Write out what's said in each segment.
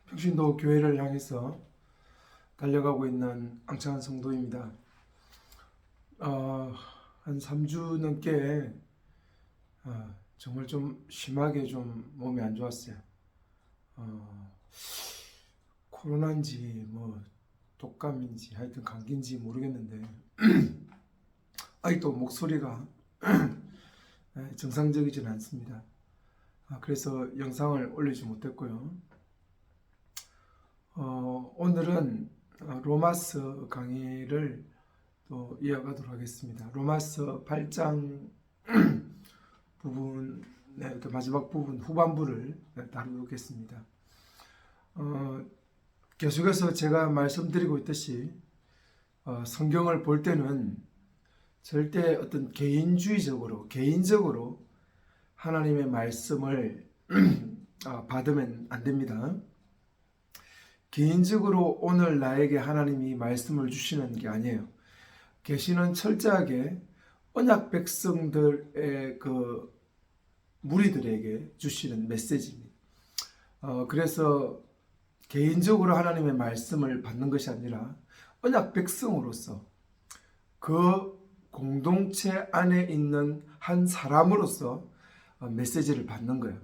평신도 교회를 향해서 달려가고 있는 앙창한 성도입니다. 한 3주 넘게 정말 좀 심하게 좀 몸이 안 좋았어요. 코로나인지 뭐 독감인지 하여튼 감기인지 모르겠는데 아직도 목소리가 정상적이지는 않습니다. 그래서 영상을 올리지 못했고요. 오늘은 로마서 강의를 또 이어가도록 하겠습니다. 로마서 8장 부분, 그 마지막 부분 후반부를 다루겠습니다. 계속해서 제가 말씀드리고 있듯이 성경을 볼 때는 절대 어떤 개인적으로 하나님의 말씀을 받으면 안 됩니다. 개인적으로 오늘 나에게 하나님이 말씀을 주시는 게 아니에요. 계시는 철저하게 언약 백성들의 그 무리들에게 주시는 메시지입니다. 그래서 개인적으로 하나님의 말씀을 받는 것이 아니라 언약 백성으로서 그 공동체 안에 있는 한 사람으로서 메시지를 받는 거예요.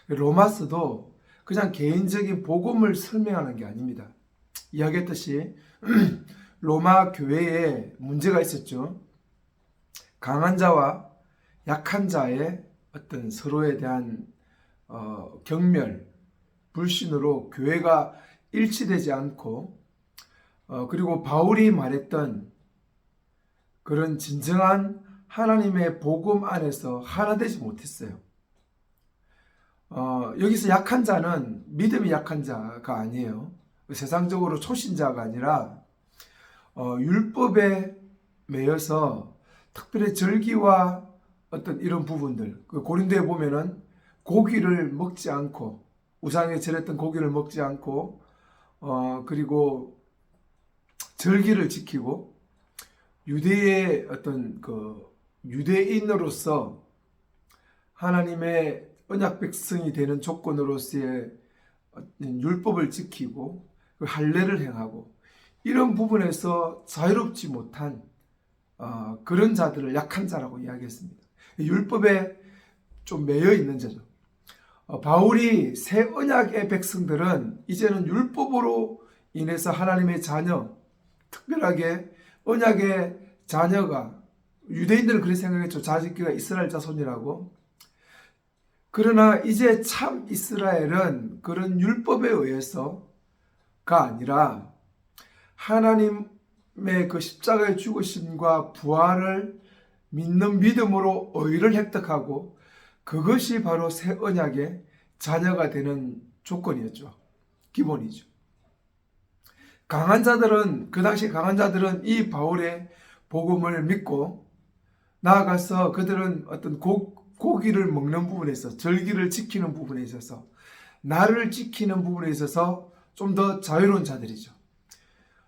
로마서도 그냥 개인적인 복음을 설명하는 게 아닙니다. 이야기했듯이 로마 교회에 문제가 있었죠. 강한 자와 약한 자의 어떤 서로에 대한 경멸, 불신으로 교회가 일치되지 않고 그리고 바울이 말했던 그런 진정한 하나님의 복음 안에서 하나 되지 못했어요. 여기서 약한 자는 믿음이 약한 자가 아니에요. 세상적으로 초신자가 아니라 율법에 매여서 특별히 절기와 어떤 이런 부분들, 그 고린도에 보면은 고기를 먹지 않고 우상에 절했던 고기를 먹지 않고 그리고 절기를 지키고 유대의 어떤 그 유대인으로서 하나님의 언약 백성이 되는 조건으로서의 율법을 지키고 할례를 행하고 이런 부분에서 자유롭지 못한 그런 자들을 약한 자라고 이야기했습니다. 율법에 좀 매여 있는 자죠. 바울이 새 언약의 백성들은 이제는 율법으로 인해서 하나님의 자녀, 특별하게 언약의 자녀가 유대인들은 그렇게 생각했죠. 자식기가 이스라엘 자손이라고. 그러나 이제 참 이스라엘은 그런 율법에 의해서가 아니라 하나님의 그 십자가의 죽으심과 부활을 믿는 믿음으로 의를 획득하고 그것이 바로 새 언약의 자녀가 되는 조건이었죠. 기본이죠. 강한 자들은 그 당시 강한 자들은 이 바울의 복음을 믿고 나아가서 그들은 어떤 고기를 먹는 부분에 있어서 절기를 지키는 부분에 있어서 나를 지키는 부분에 있어서 좀 더 자유로운 자들이죠.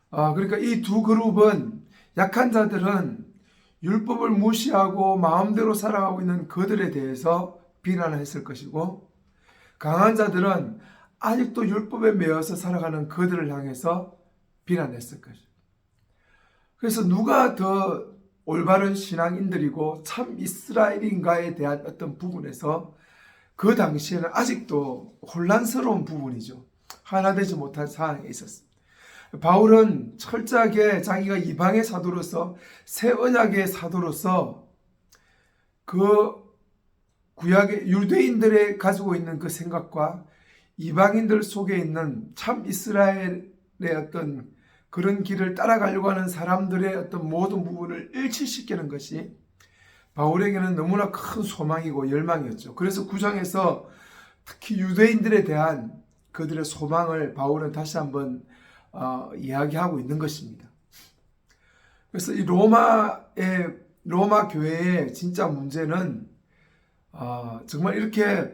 그러니까 이 두 그룹은 약한 자들은 율법을 무시하고 마음대로 살아가고 있는 그들에 대해서 비난을 했을 것이고 강한 자들은 아직도 율법에 매여서 살아가는 그들을 향해서 비난했을 것이죠. 그래서 누가 더 올바른 신앙인들이고 참 이스라엘인가에 대한 어떤 부분에서 그 당시에는 아직도 혼란스러운 부분이죠. 하나 되지 못한 상황에 있었습니다. 바울은 철저하게 자기가 이방의 사도로서 새 언약의 사도로서 그 구약의 유대인들의 가지고 있는 그 생각과 이방인들 속에 있는 참 이스라엘의 어떤 그런 길을 따라가려고 하는 사람들의 어떤 모든 부분을 일치시키는 것이 바울에게는 너무나 큰 소망이고 열망이었죠. 그래서 9장에서 특히 유대인들에 대한 그들의 소망을 바울은 다시 한번 이야기하고 있는 것입니다. 그래서 이 로마 교회의 진짜 문제는 정말 이렇게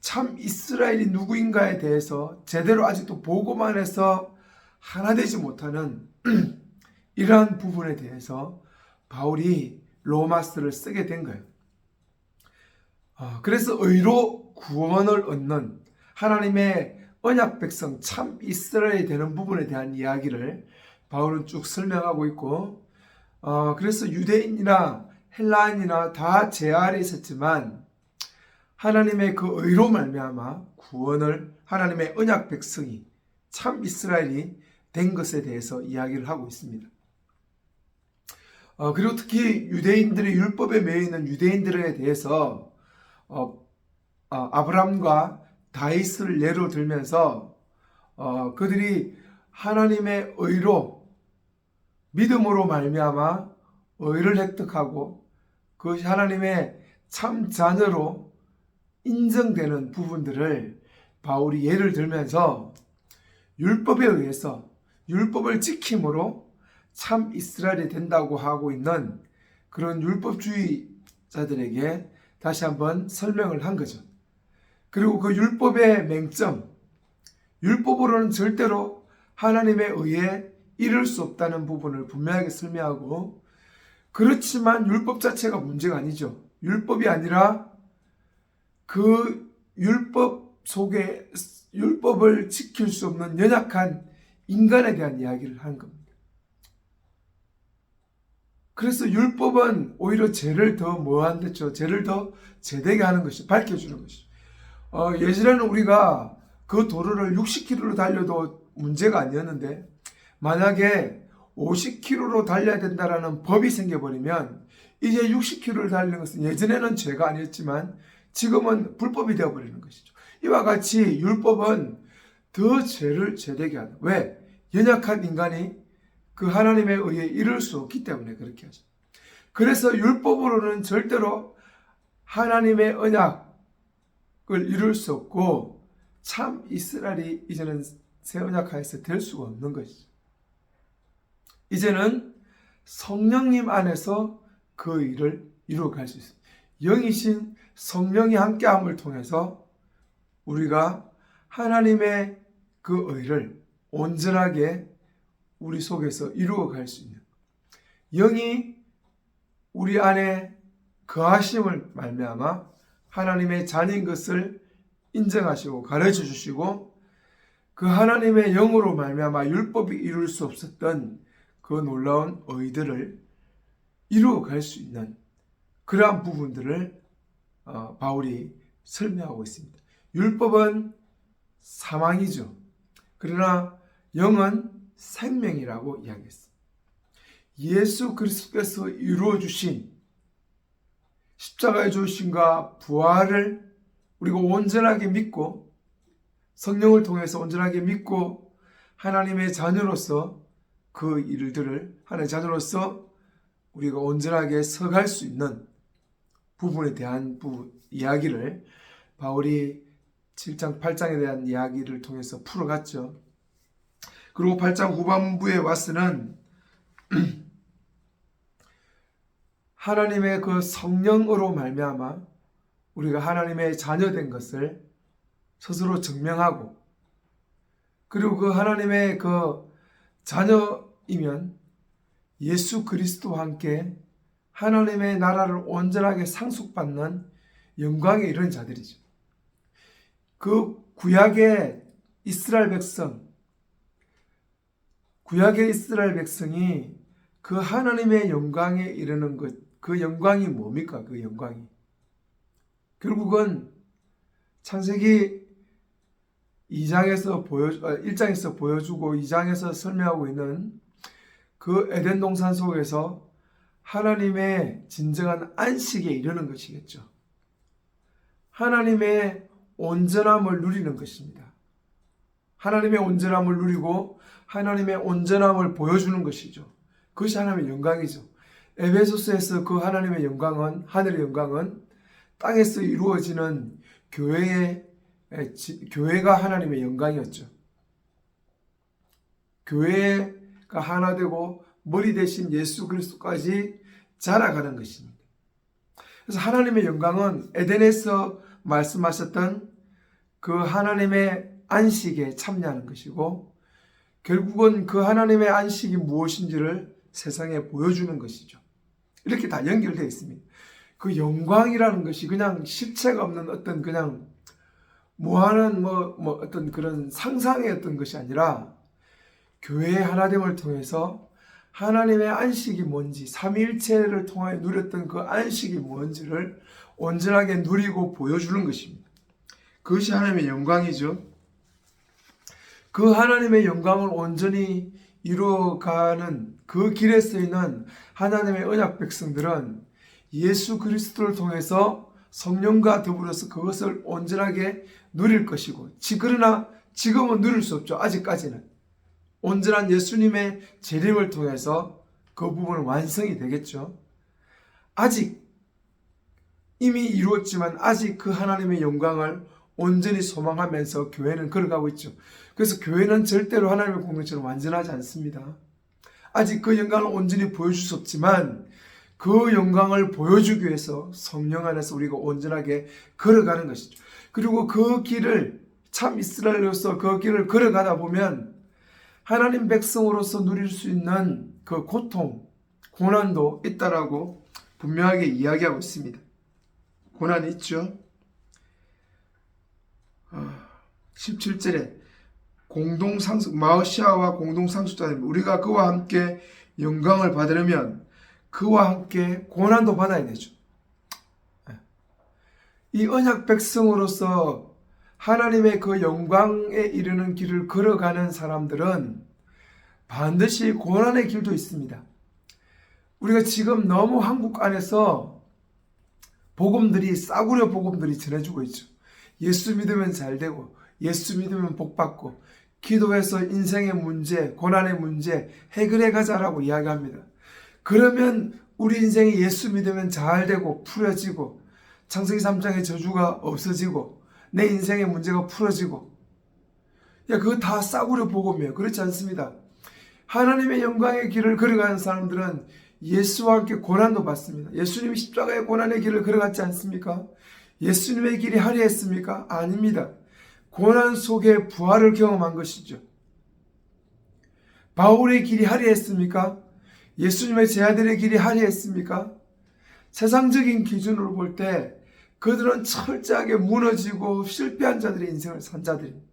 참 이스라엘이 누구인가에 대해서 제대로 아직도 복음 안에서 하나 되지 못하는 이러한 부분에 대해서 바울이 로마서를 쓰게 된 거예요. 그래서 의로 구원을 얻는 하나님의 언약 백성 참 이스라엘이 되는 부분에 대한 이야기를 바울은 쭉 설명하고 있고, 그래서 유대인이나 헬라인이나 다 제 아래 있었지만 하나님의 그 의로 말미암아 구원을 하나님의 언약 백성이 참 이스라엘이 된 것에 대해서 이야기를 하고 있습니다. 그리고 특히 유대인들의 율법에 매여 있는 유대인들에 대해서 아브람과 다윗을 예로 들면서 그들이 하나님의 의로 믿음으로 말미암아 의를 획득하고 그것이 하나님의 참 자녀로 인정되는 부분들을 바울이 예를 들면서 율법에 의해서 율법을 지킴으로 참 이스라엘이 된다고 하고 있는 그런 율법주의자들에게 다시 한번 설명을 한 거죠. 그리고 그 율법의 맹점, 율법으로는 절대로 하나님의 의에 이를 수 없다는 부분을 분명하게 설명하고, 그렇지만 율법 자체가 문제가 아니죠. 율법이 아니라 그 율법 속에 율법을 지킬 수 없는 연약한 인간에 대한 이야기를 한 겁니다. 그래서 율법은 오히려 죄를 더 뭐한댔죠? 죄를 더 제되게 하는 것이, 밝혀주는 것이. 예전에는 우리가 그 도로를 60km로 달려도 문제가 아니었는데, 만약에 50km로 달려야 된다라는 법이 생겨버리면 이제 60km를 달리는 것은 예전에는 죄가 아니었지만 지금은 불법이 되어버리는 것이죠. 이와 같이 율법은 더 죄를 제되게 하다. 왜? 연약한 인간이 그 하나님의 의에 이를 수 없기 때문에 그렇게 하죠. 그래서 율법으로는 절대로 하나님의 언약을 이룰 수 없고 참 이스라엘이 이제는 새 언약 하에서 될 수가 없는 것이죠. 이제는 성령님 안에서 그 일을 이루어갈 수 있습니다. 영이신 성령이 함께함을 통해서 우리가 하나님의 그 의를 온전하게 우리 속에서 이루어갈 수 있는, 영이 우리 안에 거하심을 말미암아 하나님의 자녀인 것을 인정하시고 가르쳐 주시고, 그 하나님의 영으로 말미암아 율법이 이룰 수 없었던 그 놀라운 의들을 이루어갈 수 있는 그러한 부분들을 바울이 설명하고 있습니다. 율법은 사망이죠. 그러나 영은 생명이라고 이야기했습니다. 예수 그리스도께서 이루어 주신 십자가의 죽으심과 부활을 우리가 온전하게 믿고 성령을 통해서 온전하게 믿고 하나님의 자녀로서 그 일들을 하나님의 자녀로서 우리가 온전하게 서갈 수 있는 부분에 대한 이야기를 바울이 7장, 8장에 대한 이야기를 통해서 풀어갔죠. 그리고 8장 후반부에 와서는 하나님의 그 성령으로 말미암아 우리가 하나님의 자녀된 것을 스스로 증명하고, 그리고 그 하나님의 그 자녀이면 예수 그리스도와 함께 하나님의 나라를 온전하게 상속받는 영광에 이르는 자들이죠. 그 구약의 이스라엘 백성이 그 하나님의 영광에 이르는 것, 그 영광이 뭡니까? 그 영광이 결국은 창세기 1장에서 보여주고 2장에서 설명하고 있는 그 에덴 동산 속에서 하나님의 진정한 안식에 이르는 것이겠죠. 하나님의 온전함을 누리는 것입니다. 하나님의 온전함을 누리고 하나님의 온전함을 보여주는 것이죠. 그것이 하나님의 영광이죠. 에베소서에서 그 하나님의 영광은, 하늘의 영광은 땅에서 이루어지는 교회가 하나님의 영광이었죠. 교회가 하나 되고 머리 대신 예수 그리스도까지 자라가는 것입니다. 그래서 하나님의 영광은 에덴에서 말씀하셨던 그 하나님의 안식에 참여하는 것이고, 결국은 그 하나님의 안식이 무엇인지를 세상에 보여주는 것이죠. 이렇게 다 연결되어 있습니다. 그 영광이라는 것이 그냥 실체가 없는 어떤 그냥 무한한 어떤 그런 상상의 어떤 것이 아니라 교회의 하나됨을 통해서 하나님의 안식이 뭔지, 삼위일체를 통하여 누렸던 그 안식이 뭔지를 온전하게 누리고 보여주는 것입니다. 그것이 하나님의 영광이죠. 그 하나님의 영광을 온전히 이루어가는 그 길에 쓰이는 하나님의 언약 백성들은 예수 그리스도를 통해서 성령과 더불어서 그것을 온전하게 누릴 것이고, 그러나 지금은 누릴 수 없죠. 아직까지는. 온전한 예수님의 재림을 통해서 그 부분은 완성이 되겠죠. 아직 이미 이루었지만 아직 그 하나님의 영광을 온전히 소망하면서 교회는 걸어가고 있죠. 그래서 교회는 절대로 하나님의 공동체는 완전하지 않습니다. 아직 그 영광을 온전히 보여줄 수 없지만 그 영광을 보여주기 위해서 성령 안에서 우리가 온전하게 걸어가는 것이죠. 그리고 그 길을, 참 이스라엘로서 그 길을 걸어가다 보면 하나님 백성으로서 누릴 수 있는 그 고통, 고난도 있다라고 분명하게 이야기하고 있습니다. 고난이 있죠. 17절에 마으시아와 공동상속자님, 우리가 그와 함께 영광을 받으려면 그와 함께 고난도 받아야 되죠. 이 언약 백성으로서 하나님의 그 영광에 이르는 길을 걸어가는 사람들은 반드시 고난의 길도 있습니다. 우리가 지금 너무 한국 안에서 싸구려 복음들이 전해주고 있죠. 예수 믿으면 잘 되고, 예수 믿으면 복 받고, 기도해서 인생의 문제, 고난의 문제 해결해 가자라고 이야기합니다. 그러면 우리 인생이 예수 믿으면 잘 되고 풀어지고, 창세기 3장의 저주가 없어지고, 내 인생의 문제가 풀어지고, 그거 다 싸구려 복음이에요. 그렇지 않습니다. 하나님의 영광의 길을 걸어가는 사람들은 예수와 함께 고난도 받습니다. 예수님이 십자가의 고난의 길을 걸어갔지 않습니까? 예수님의 길이 화려했습니까? 아닙니다. 고난 속에 부활을 경험한 것이죠. 바울의 길이 화려했습니까? 예수님의 제자들의 길이 화려했습니까? 세상적인 기준으로 볼 때 그들은 철저하게 무너지고 실패한 자들의 인생을 산 자들입니다.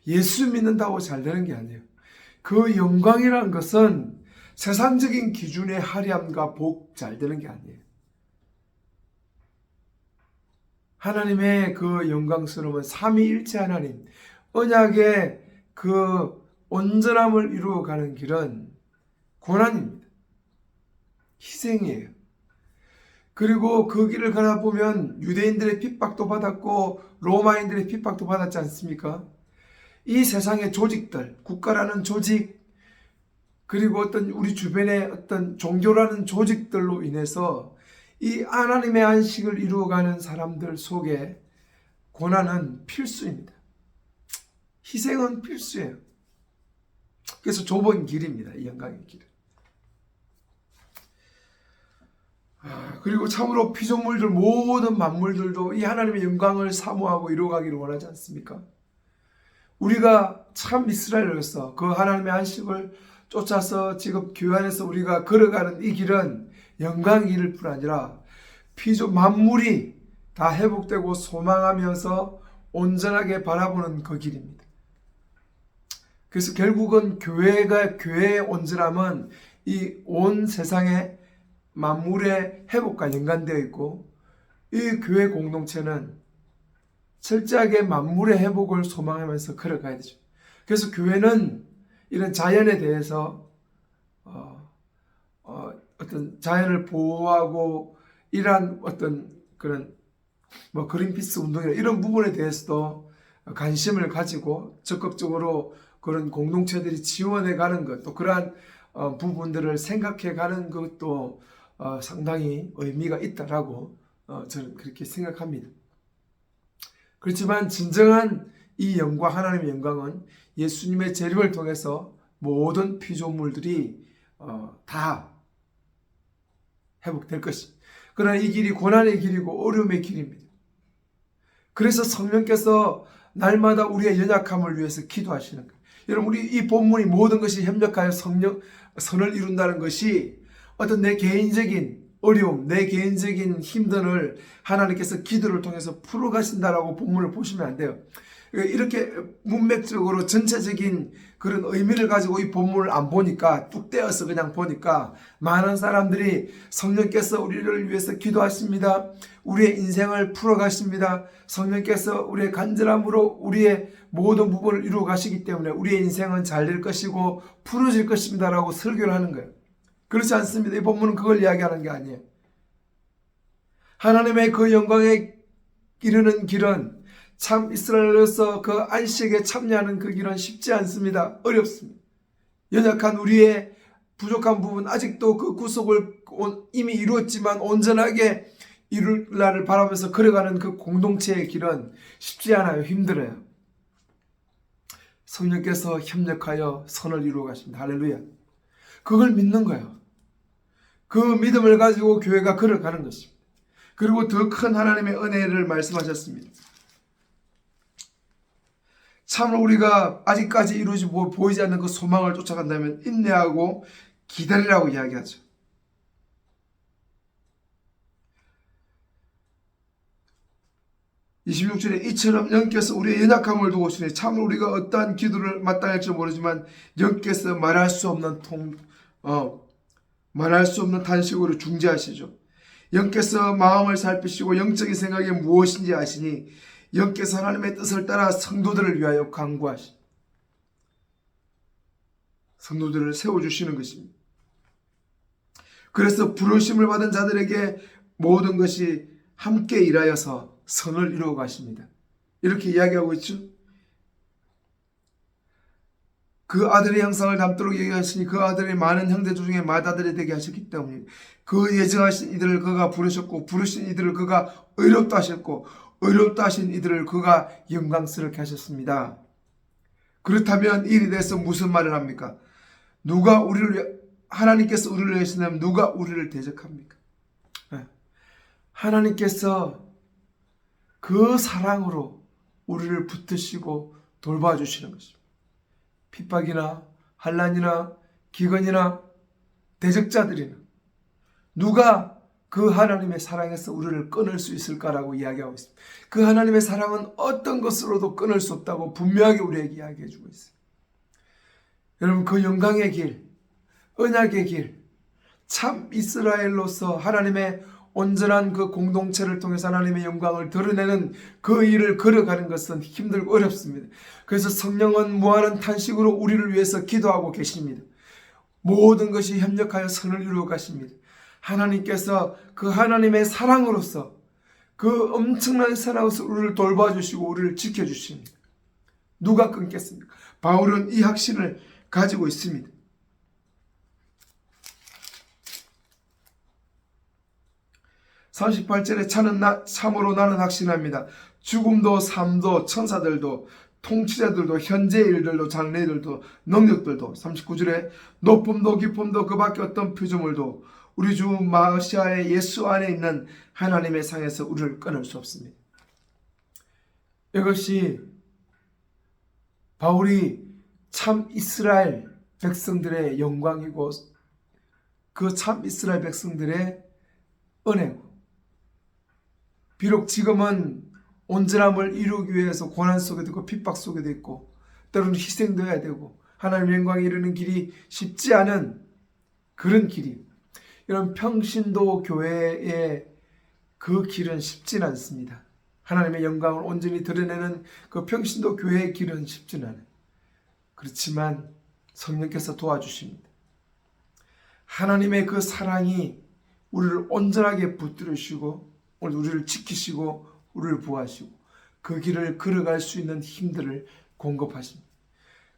예수 믿는다고 잘 되는 게 아니에요. 그 영광이라는 것은 세상적인 기준의 화려함과 복 잘 되는 게 아니에요. 하나님의 그 영광스러움은 삼위일체 하나님, 언약의 그 온전함을 이루어가는 길은 고난입니다. 희생이에요. 그리고 그 길을 가다보면 유대인들의 핍박도 받았고 로마인들의 핍박도 받았지 않습니까? 이 세상의 조직들, 국가라는 조직, 그리고 어떤 우리 주변의 어떤 종교라는 조직들로 인해서 이 하나님의 안식을 이루어가는 사람들 속에 고난은 필수입니다. 희생은 필수예요. 그래서 좁은 길입니다. 이 영광의 길은. 그리고 참으로 피조물들, 모든 만물들도 이 하나님의 영광을 사모하고 이루어가기를 원하지 않습니까? 우리가 참 이스라엘로서 그 하나님의 안식을 쫓아서 지금 교회 안에서 우리가 걸어가는 이 길은 영광의 길일 뿐 아니라 만물이 다 회복되고 소망하면서 온전하게 바라보는 그 길입니다. 그래서 결국은 교회의 온전함은 이 온 세상의 만물의 회복과 연관되어 있고, 이 교회 공동체는 철저하게 만물의 회복을 소망하면서 걸어가야 되죠. 그래서 교회는 이런 자연에 대해서 어떤 자연을 보호하고 이러한 어떤 그런 그린피스 운동이나 이런 부분에 대해서도 관심을 가지고 적극적으로 그런 공동체들이 지원해 가는 것, 또 그러한 부분들을 생각해 가는 것도 상당히 의미가 있다라고 저는 그렇게 생각합니다. 그렇지만 진정한 이 영광, 하나님의 영광은 예수님의 재림을 통해서 모든 피조물들이 다 회복될 것입니다. 그러나 이 길이 고난의 길이고 어려움의 길입니다. 그래서 성령께서 날마다 우리의 연약함을 위해서 기도하시는 거예요. 여러분, 우리 이 본문이 모든 것이 협력하여 선을 이룬다는 것이 어떤 내 개인적인 어려움, 내 개인적인 힘든을 하나님께서 기도를 통해서 풀어가신다라고 본문을 보시면 안 돼요. 이렇게 문맥적으로 전체적인 그런 의미를 가지고 이 본문을 안 보니까, 뚝 떼어서 그냥 보니까 많은 사람들이 성령께서 우리를 위해서 기도하십니다, 우리의 인생을 풀어가십니다, 성령께서 우리의 간절함으로 우리의 모든 부분을 이루어 가시기 때문에 우리의 인생은 잘 될 것이고 풀어질 것입니다 라고 설교를 하는 거예요. 그렇지 않습니다. 이 본문은 그걸 이야기하는 게 아니에요. 하나님의 그 영광에 이르는 길은, 참 이스라엘로서 그 안식에 참여하는 그 길은 쉽지 않습니다. 어렵습니다. 연약한 우리의 부족한 부분, 아직도 그 구속을 이미 이루었지만 온전하게 이룰 날을 바라면서 걸어가는 그 공동체의 길은 쉽지 않아요. 힘들어요. 성령께서 협력하여 선을 이루어 가십니다. 할렐루야. 그걸 믿는 거예요. 그 믿음을 가지고 교회가 걸어가는 것입니다. 그리고 더 큰 하나님의 은혜를 말씀하셨습니다. 참으로 우리가 아직까지 이루어지 보이지 않는 그 소망을 쫓아간다면 인내하고 기다리라고 이야기하죠. (26절에) 이처럼 영께서 우리의 연약함을 두고 오시니 참으로 우리가 어떠한 기도를 마땅할지 모르지만 영께서 말할 수 없는 탄식으로 중재하시죠. 영께서 마음을 살피시고 영적인 생각이 무엇인지 아시니 영께서 하나님의 뜻을 따라 성도들을 위하여 간구하시, 성도들을 세워주시는 것입니다. 그래서 부르심을 받은 자들에게 모든 것이 함께 일하여서 선을 이루어 가십니다. 이렇게 이야기하고 있죠. 그 아들의 형상을 닮도록 얘기하시니 그 아들이 많은 형제들 중에 맏아들이 되게 하셨기 때문에 그 예정하신 이들을 그가 부르셨고 부르신 이들을 그가 의롭다 하셨고 의롭다 하신 이들을 그가 영광스럽게 하셨습니다. 그렇다면 이에 대해서 무슨 말을 합니까? 하나님께서 우리를 위하신다면 누가 우리를 대적합니까? 하나님께서 그 사랑으로 우리를 붙드시고 돌봐주시는 것입니다. 핍박이나 환난이나 기근이나 대적자들이나 누가 그 하나님의 사랑에서 우리를 끊을 수 있을까라고 이야기하고 있습니다. 그 하나님의 사랑은 어떤 것으로도 끊을 수 없다고 분명하게 우리에게 이야기해 주고 있어요. 여러분, 그 영광의 길, 언약의 길, 참 이스라엘로서 하나님의 온전한 그 공동체를 통해서 하나님의 영광을 드러내는 그 일을 걸어가는 것은 힘들고 어렵습니다. 그래서 성령은 무한한 탄식으로 우리를 위해서 기도하고 계십니다. 모든 것이 협력하여 선을 이루어 가십니다. 하나님께서 그 하나님의 사랑으로서, 그 엄청난 사랑으로서 우리를 돌봐주시고 우리를 지켜주십니다. 누가 끊겠습니까? 바울은 이 확신을 가지고 있습니다. 38절에 참으로 나는 확신합니다. 죽음도 삶도 천사들도 통치자들도 현재의 일들도 장래들도 능력들도 39절에 높음도 깊음도 그 밖에 어떤 피조물도 우리 주 마시아의 예수 안에 있는 하나님의 상에서 우리를 끊을 수 없습니다. 이것이 바울이 참 이스라엘 백성들의 영광이고 그 참 이스라엘 백성들의 은혜고, 비록 지금은 온전함을 이루기 위해서 고난 속에도 있고 핍박 속에도 있고 때로는 희생도 해야 되고 하나님의 영광에 이르는 길이 쉽지 않은 그런 길이, 이런 평신도 교회의 그 길은 쉽진 않습니다. 하나님의 영광을 온전히 드러내는 그 평신도 교회의 길은 쉽진 않아요. 그렇지만 성령께서 도와주십니다. 하나님의 그 사랑이 우리를 온전하게 붙들으시고 우리를 지키시고 우리를 보호하시고 그 길을 걸어갈 수 있는 힘들을 공급하십니다.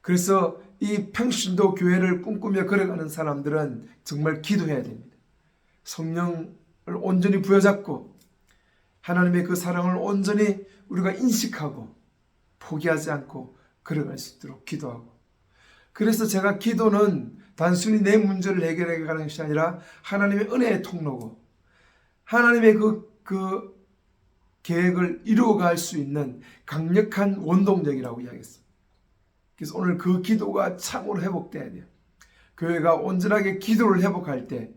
그래서 이 평신도 교회를 꿈꾸며 걸어가는 사람들은 정말 기도해야 됩니다. 성령을 온전히 부여잡고 하나님의 그 사랑을 온전히 우리가 인식하고 포기하지 않고 걸어갈 수 있도록 기도하고, 그래서 제가 기도는 단순히 내 문제를 해결해 가는 것이 아니라 하나님의 은혜의 통로고 하나님의 그 계획을 이루어갈 수 있는 강력한 원동력이라고 이야기했습니다. 그래서 오늘 그 기도가 참으로 회복돼야 돼요. 교회가 온전하게 기도를 회복할 때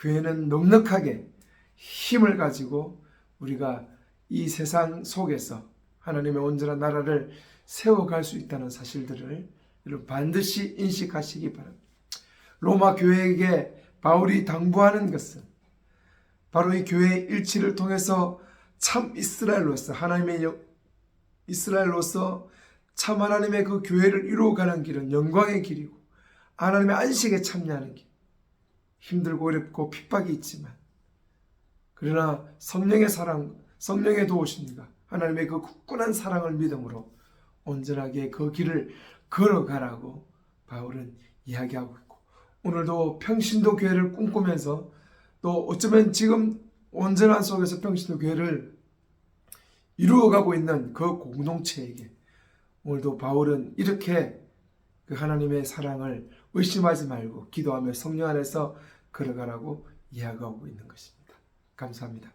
교회는 넉넉하게 힘을 가지고 우리가 이 세상 속에서 하나님의 온전한 나라를 세워갈 수 있다는 사실들을 여러분 반드시 인식하시기 바랍니다. 로마 교회에게 바울이 당부하는 것은 바로 이 교회의 일치를 통해서 참 이스라엘로서 이스라엘로서 참 하나님의 그 교회를 이루어가는 길은 영광의 길이고 하나님의 안식에 참여하는 길, 힘들고 어렵고 핍박이 있지만 그러나 성령의 사랑, 성령의 도우심과 하나님의 그 굳건한 사랑을 믿음으로 온전하게 그 길을 걸어가라고 바울은 이야기하고 있고, 오늘도 평신도 교회를 꿈꾸면서 또 어쩌면 지금 온전한 속에서 평신도 교회를 이루어가고 있는 그 공동체에게 오늘도 바울은 이렇게 그 하나님의 사랑을 의심하지 말고 기도하며 성령 안에서 걸어가라고 이야기하고 있는 것입니다. 감사합니다.